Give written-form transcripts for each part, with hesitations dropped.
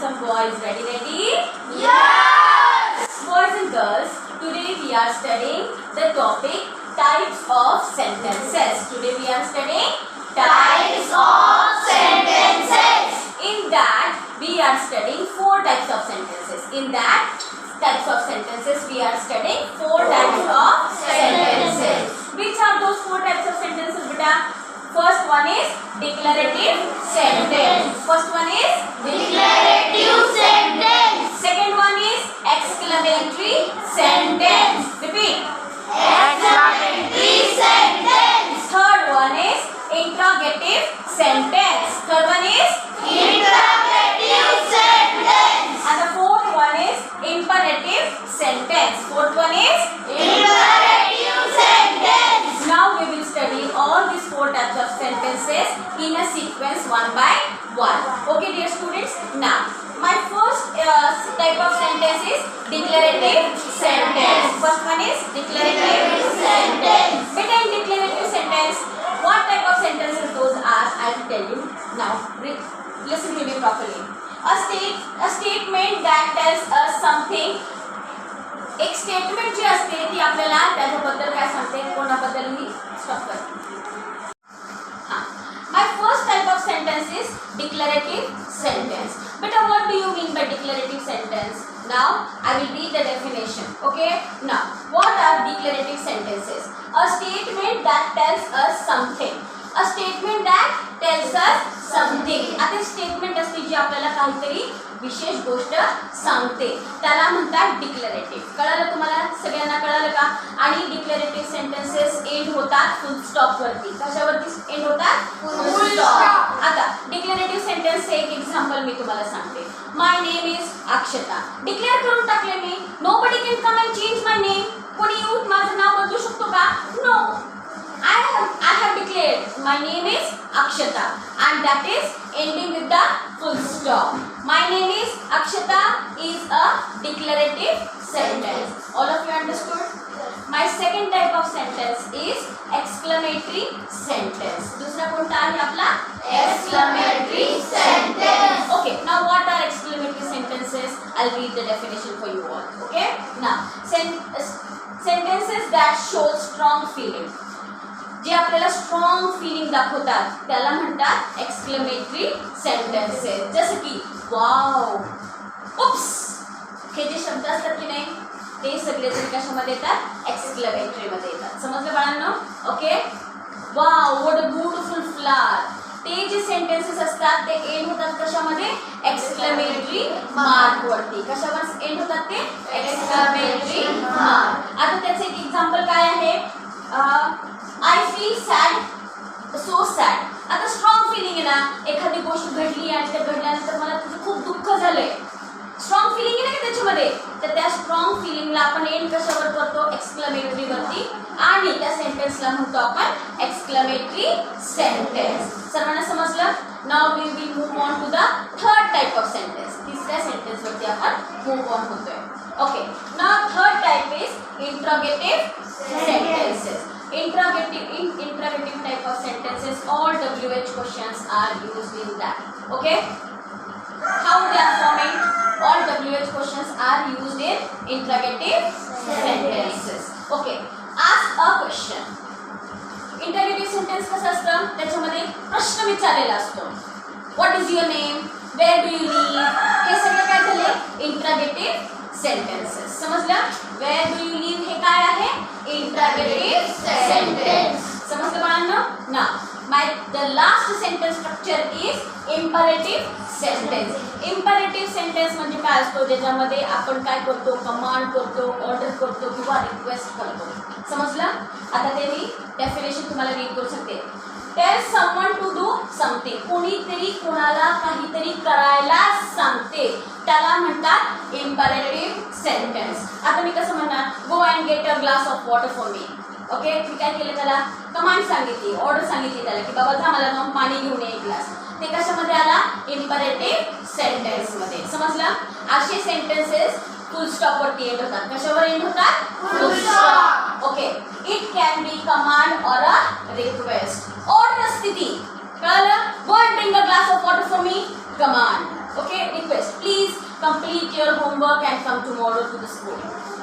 handsome boys. Ready? Yes! Boys and girls, today we are studying the topic types of sentences. Today we are studying Types of sentences. In that we are studying 4 types of sentences. In that types of sentences we are studying 4 types of sentences. Which are those 4 types of sentences, beta? First one is declarative sentence. First one is Declarative sentence. second one is exclamatory sentence. Repeat. Exclamatory sentence. Third one is interrogative sentence. Third one is Interrogative sentence. and the fourth one is imperative sentence. Fourth one is Imperative sentence. now we will study all these 4 types of sentences in a sequence one by one. Okay, dear students. Now, my first type of sentence is declarative sentence. First one is declarative sentence. But in declarative sentence, what type of sentences those are? I will tell you now. Listen to me properly. A statement that tells us something. एक statement जी असते ती आपल्याला त्याच्याबद्दल काय सांगते, कोणाबद्दल मी stop करते. My first type of sentence is declarative sentence. But what do you mean by declarative sentence? Now I will read the definition. Okay. Now what are declarative sentences? A statement that tells us something. A statement that tells us something. आता statement असते जी आपल्याला काहीतरी विशेष गोष्ट सांगते, त्याला म्हणतात declarative. कळलं तुम्हाला? सगळ्यांना कळलं का? आणि डिक्लरेटिव्ह सेंटेन्सेस एंड होतात फुल स्टॉप वरती. कशावरती एंड होतात? Full stop. आता डिक्लरेटिव्ह सेंटेन्सचे एक एक्झाम्पल मी तुम्हाला सांगते. My name is Akshata. Declare करून टाकले मी. Nobody can come and change my name. कोणी येऊन माझं नाव बदलू शकतो का? No. I have declared my name is Akshata and that is ending with the full stop. My name is Akshata is a declarative sentence. All of you understood? My second type of sentence is exclamatory sentence. दूसरा कोणता आहे आपला? Exclamatory sentence. Okay, now what are exclamatory sentences? I'll read the definition for you all. Okay? Now, sentences that show strong feeling. जे आपल्याला strong filling दाखवतात त्याला म्हणतात exclamatory sentences. जसं की वाव, उप्स, हे जे शब्द असतात की नाही ते सगळे जरी कशामध्ये येतात? एक्सक्लेमेटरी मध्ये येतात. समजलं बाळांनो? Okay. Wow, what a beautiful flower. ते जे सेंटेन्सेस असतात ते एंड होतात कशामध्ये? एक्सक्लेमेटरी मार्क वरती. कशावर एंड होतात ते? Exclamatory mark. आता त्याचे एक एक्झाम्पल काय आहे? I feel sad, so sad. आता स्ट्रॉंग फिलिंग आहे ना, एखादी गोष्ट घडली आणि त्या घडल्यानंतर मला त्याचं खूप दुःख झालंय. स्ट्रॉंग फिलिंग आहे ना की त्याच्यामध्ये, तर त्या स्ट्रॉंग फिलिंगला आपण एंड कशावर करतो? एक्सक्लेमेटरी वरती. आणि त्या सेंटेन्सला म्हणतो आपण एक्सक्लेमेटरी सेंटेन्स. सर्वांना समजलं? Now we will move on to the third type of sentence. तिसऱ्या सेंटेन्स वरती आपण मूव ऑन होतोय. Okay. Now third type is interrogative sentences. Interrogative type of sentences, all WH questions are used in that. Okay? How they are forming? All WH questions are used in interrogative sentences. Okay. Ask a question. Interrogative sentence कसं असतं? त्याच्यामध्ये प्रश्न विचारलेला असतो. What is your name? Where do you live? हे सगळं काय झाले? Interrogative sentences. समजलं? Where do you live हे काय आहे? Interrogative sentence. समजलं बाळांनो? Now, the last sentence structure is imperative sentence. Imperative sentence म्हणजे काय असतो? ज्याच्यामध्ये आपण काय करतो? कमांड करतो, ऑर्डर करतो किंवा रिक्वेस्ट करतो. समजलं? आता ते मी डेफिनेशन तुम्हाला रीड करू शकते. Tell someone to do something. कोणीतरी कोणाला काहीतरी करायला सांगते, त्याला म्हणतात imperative sentence. आता मी कसं म्हणणार? Go and get a glass of water for me. Okay. मी काय केलं? त्याला कमांड सांगितली, ऑर्डर सांगितली त्याला की बाबा जा मला जाऊन पाणी घेऊन ये एक ग्लास. ते कशामध्ये आला? imperative sentence मध्ये. समजलं? असे सेंटेन्सेस फुल स्टॉप वरती एंड होतात. कशावर एंड होतात? Full stop. Okay. It can be command और अ रिक्वेस्ट. ऑर्डर स्थिती कळलं? Go and bring a glass of water for me. Command. Okay. Request. Please complete your homework and come tomorrow to the school.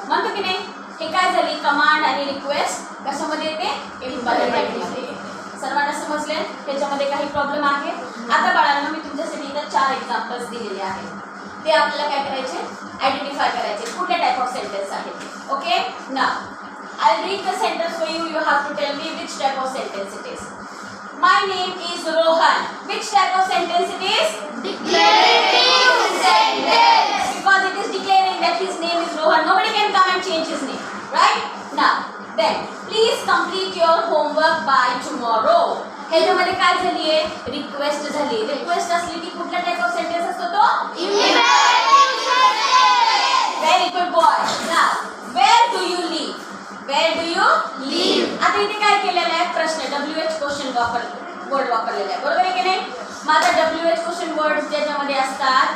म्हणतो की नाही? हे काय झाली command आणि request कशामध्ये येते? इम्परॅटिव्हमध्ये येते. सर्वांना समजले? त्याच्यामध्ये काही प्रॉब्लेम आहे? आता बाळांनो मी तुमच्यासाठी इथं 4 एक्झाम्पल्स दिलेले आहेत. ते आपल्याला काय करायचे? आयडेंटिफाय करायचे कुठल्या टाईप ऑफ सेंटेन्स आहे. ओके ना I'll read the sentence for you. You have to tell me which type of sentence it is. My name is Rohan. Which type of sentence it is? Declarative sentence. Because it is declaring that his name is Rohan. Nobody can come and change his name. Right? Now, then, please complete your homework by tomorrow. ह्याच्यामध्ये काय झाली आहे? Request झाली. Request असली की कुठला type of sentence असतो तो? Imperative sentence. Very good boy. Now, where do you live? Where do you Live. आता इथे काय केलेलं आहे? प्रश्न WH क्वेश्चन वर्ड वापरलेला आहे. बरोबर आहे की नाही? मग आता WH क्वेश्चन वर्ड ज्याच्यामध्ये असतात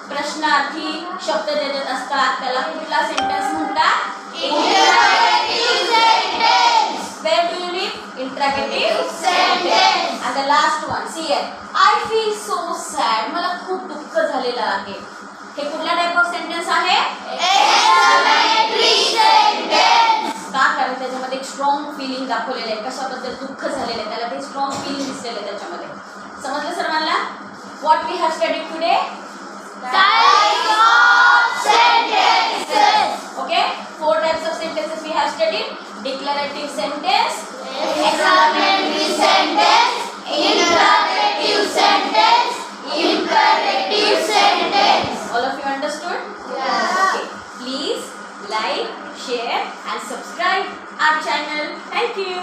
प्रश्नार्थी शब्द ज्याच्यात असतात त्याला कुठला सेंटेन्स म्हणतात? Interrogative sentence. Where do you live? Interrogative Sentence. And the last one, see here. I feel so sad. मला खूप दुःख झालेलं आहे. हे कुठला टाइप ऑफ सेंटेन्स आहे? Exclamatory sentence. का? कारण त्याच्यामध्ये एक स्ट्रॉंग फिलिंग दाखवलेलं आहे. कशाबद्दल दुःख झालेलं आहे त्याला ते स्ट्रॉंग फिलिंग दिसलेलं आहे त्याच्यामध्ये. समजलं सर्वांना? What we have studied today? Types of sentences. Okay? 4 types of sentences we have studied. Declarative sentence, Exclamatory sentence. Interrogative sentence. Imperative sentence. all of you understood? Yeah. Okay. Please like, share and subscribe our channel. Thank you.